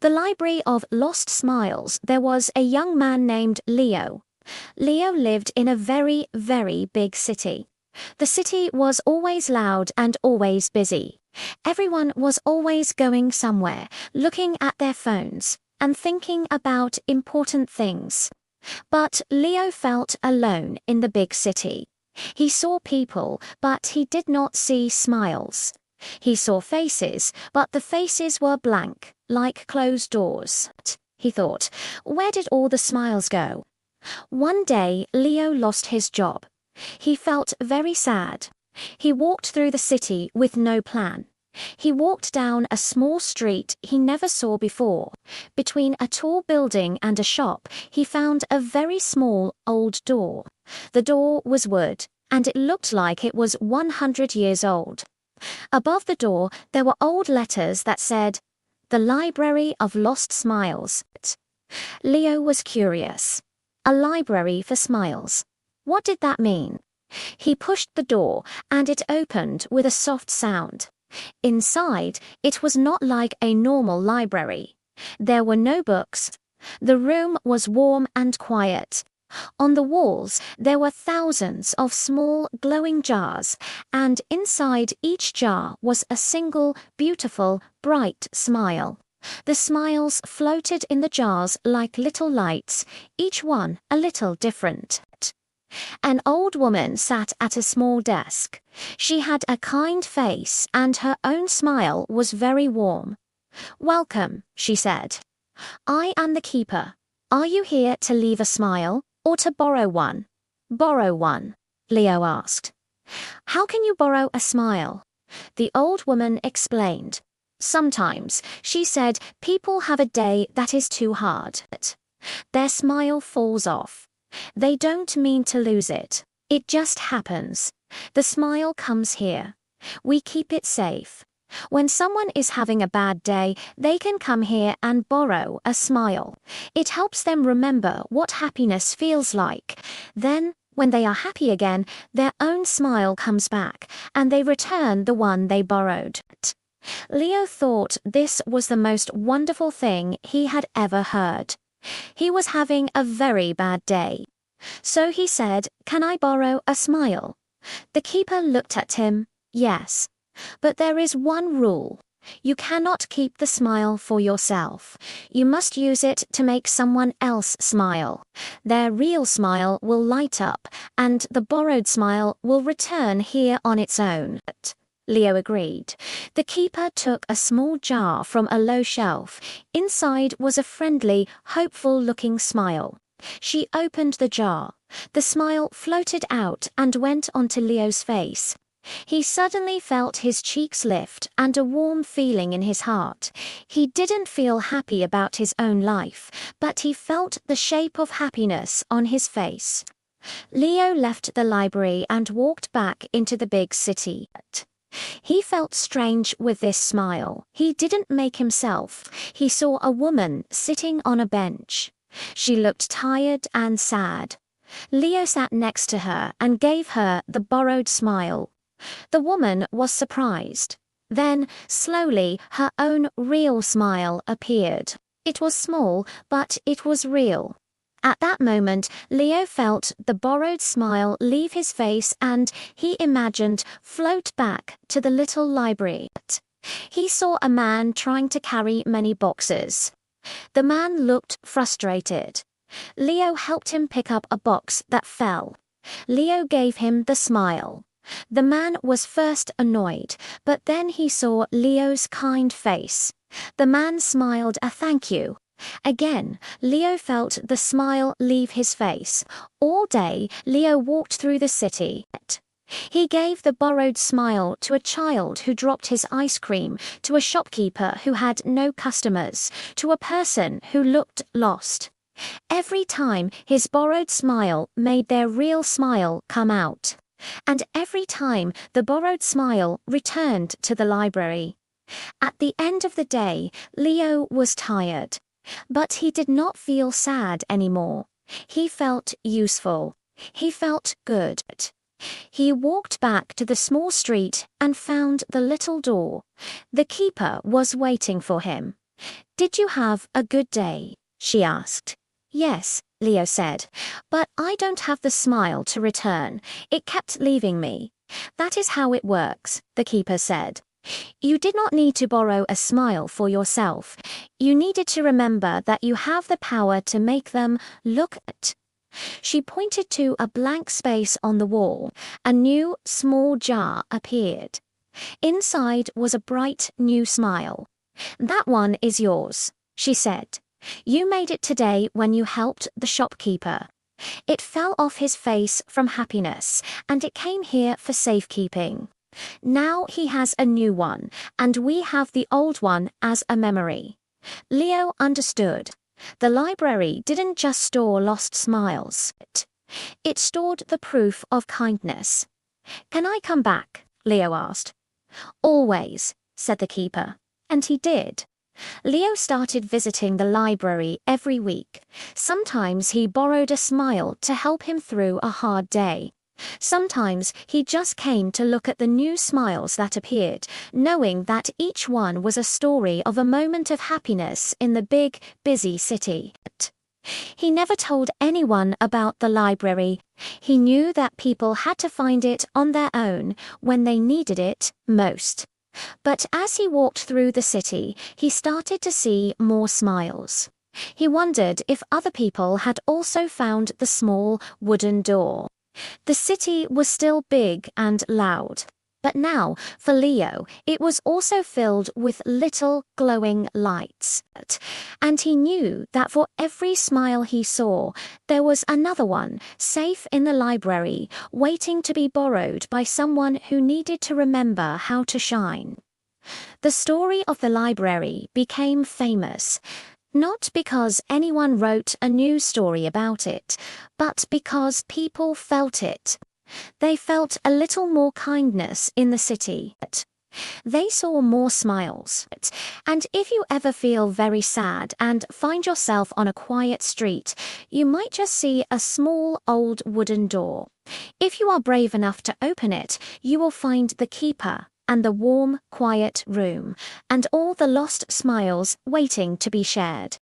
The Library of Lost Smiles. There was a young man named Leo. Leo lived in a very, very big city. The city was always loud and always busy. Everyone was always going somewhere, looking at their phones, and thinking about important things. But Leo felt alone in the big city. He saw people, but he did not see smiles. He saw faces, but the faces were blank, like closed doors. He thought, where did all the smiles go? One day, Leo lost his job. He felt very sad. He walked through the city with no plan. He walked down a small street he never saw before. Between a tall building and a shop, he found a very small, old door. The door was wood, and it looked like it was 100 years old. Above the door, there were old letters that said, "The Library of Lost Smiles." Leo was curious. A library for smiles. What did that mean? He pushed the door, and it opened with a soft sound. Inside, it was not like a normal library. There were no books. The room was warm and quiet. On the walls, there were thousands of small, glowing jars, and inside each jar was a single, beautiful, bright smile. The smiles floated in the jars like little lights, each one a little different. An old woman sat at a small desk. She had a kind face and her own smile was very warm. "Welcome," she said. "I am the keeper. Are you here to leave a smile or to borrow one?" "Borrow one," Leo asked. "How can you borrow a smile?" The old woman explained. "Sometimes," she said, "people have a day that is too hard. Their smile falls off. They don't mean to lose it. It just happens. The smile comes here. We keep it safe. When someone is having a bad day, they can come here and borrow a smile. It helps them remember what happiness feels like. Then, when they are happy again, their own smile comes back, and they return the one they borrowed." Leo thought this was the most wonderful thing he had ever heard. He was having a very bad day. So he said, "Can I borrow a smile?" The keeper looked at him. "Yes. But there is one rule. You cannot keep the smile for yourself. You must use it to make someone else smile. Their real smile will light up, and the borrowed smile will return here on its own." Leo agreed. The keeper took a small jar from a low shelf. Inside was a friendly, hopeful-looking smile. She opened the jar. The smile floated out and went onto Leo's face. He suddenly felt his cheeks lift and a warm feeling in his heart. He didn't feel happy about his own life, but he felt the shape of happiness on his face. Leo left the library and walked back into the big city. He felt strange with this smile. He didn't make himself. He saw a woman sitting on a bench. She looked tired and sad. Leo sat next to her and gave her the borrowed smile. The woman was surprised. Then, slowly, her own real smile appeared. It was small, but it was real. At that moment, Leo felt the borrowed smile leave his face and, he imagined, float back to the little library. He saw a man trying to carry many boxes. The man looked frustrated. Leo helped him pick up a box that fell. Leo gave him the smile. The man was first annoyed, but then he saw Leo's kind face. The man smiled a thank you. Again, Leo felt the smile leave his face. All day, Leo walked through the city. He gave the borrowed smile to a child who dropped his ice cream, to a shopkeeper who had no customers, to a person who looked lost. Every time, his borrowed smile made their real smile come out. And every time, the borrowed smile returned to the library. At the end of the day, Leo was tired. But he did not feel sad anymore. He felt useful. He felt good. He walked back to the small street and found the little door. The keeper was waiting for him. "Did you have a good day?" she asked. "Yes," Leo said, "but I don't have the smile to return. It kept leaving me." "That is how it works," the keeper said. "You did not need to borrow a smile for yourself. You needed to remember that you have the power to make them look at." She pointed to a blank space on the wall. A new, small jar appeared. Inside was a bright, new smile. "That one is yours," she said. "You made it today when you helped the shopkeeper." It fell off his face from happiness, and it came here for safekeeping. Now he has a new one, and we have the old one as a memory. Leo understood. The library didn't just store lost smiles. It stored the proof of kindness. "Can I come back?" Leo asked. "Always," said the keeper. And he did. Leo started visiting the library every week. Sometimes he borrowed a smile to help him through a hard day. Sometimes he just came to look at the new smiles that appeared, knowing that each one was a story of a moment of happiness in the big, busy city. He never told anyone about the library. He knew that people had to find it on their own when they needed it most. But as he walked through the city, he started to see more smiles. He wondered if other people had also found the small wooden door. The city was still big and loud. But now, for Leo, it was also filled with little glowing lights. And he knew that for every smile he saw, there was another one, safe in the library, waiting to be borrowed by someone who needed to remember how to shine. The story of the library became famous. Not because anyone wrote a new story about it, but because people felt it. They felt a little more kindness in the city. They saw more smiles. And if you ever feel very sad and find yourself on a quiet street, you might just see a small old wooden door. If you are brave enough to open it, you will find the keeper and the warm, quiet room, and all the lost smiles waiting to be shared.